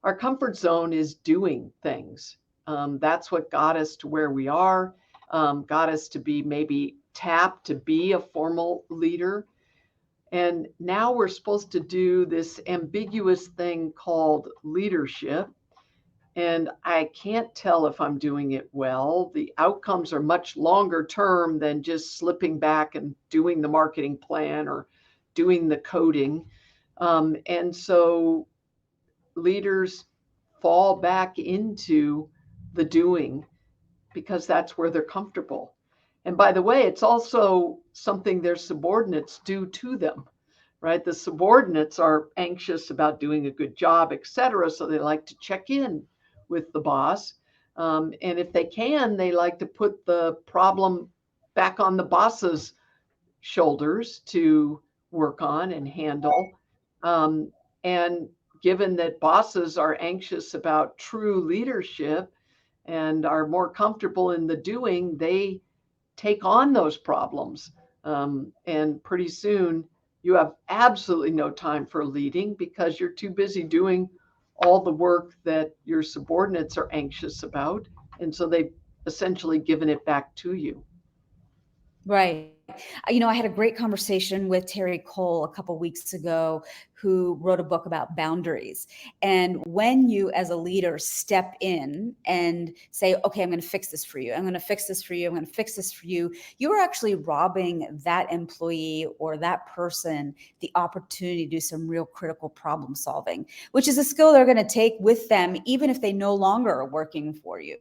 Our comfort zone is doing things. That's what got us to where we are, got us to be maybe tapped to be a formal leader. And now we're supposed to do this ambiguous thing called leadership. And I can't tell if I'm doing it well. The outcomes are much longer term than just slipping back and doing the marketing plan or doing the coding. And so leaders fall back into the doing because that's where they're comfortable. And by the way, it's also something their subordinates do to them, right? The subordinates are anxious about doing a good job, et cetera. So they like to check in with the boss. And if they can, they like to put the problem back on the boss's shoulders to work on and handle. And given that bosses are anxious about true leadership and are more comfortable in the doing, they take on those problems. And pretty soon, you have absolutely no time for leading because you're too busy doing all the work that your subordinates are anxious about. And so they've essentially given it back to you. Right. I had a great conversation with Terry Cole a couple weeks ago, who wrote a book about boundaries. And when you, as a leader, step in and say, okay, I'm going to fix this for you, I'm going to fix this for you, I'm going to fix this for you, you are actually robbing that employee or that person the opportunity to do some real critical problem solving, which is a skill they're going to take with them, even if they no longer are working for you.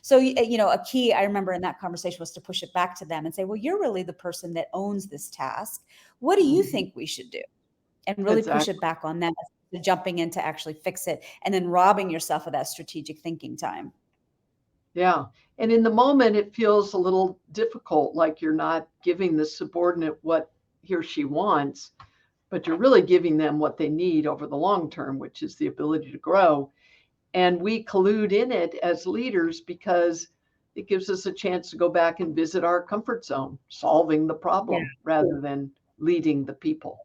So, a key I remember in that conversation was to push it back to them and say, well, you're really the person that owns this task. What do you think we should do? And really push it Exactly. back on them, jumping in to actually fix it and then robbing yourself of that strategic thinking time. Yeah. And in the moment, it feels a little difficult, like you're not giving the subordinate what he or she wants, but you're really giving them what they need over the long term, which is the ability to grow. And we collude in it as leaders because it gives us a chance to go back and visit our comfort zone, solving the problem rather than leading the people.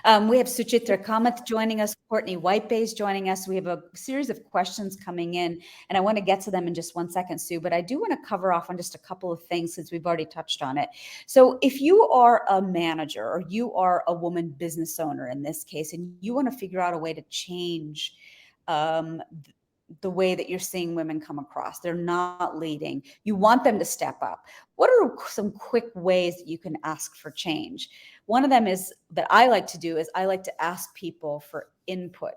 We have Suchitra Kamath joining us, Courtney Whitebase joining us. We have a series of questions coming in, and I want to get to them in just 1 second, Sue, but I do want to cover off on just a couple of things since we've already touched on it. So if you are a manager or you are a woman business owner in this case, and you want to figure out a way to change um, the way that you're seeing women come across, they're not leading, you want them to step up. What are some quick ways that you can ask for change? One of them is that I like to do is I like to ask people for input.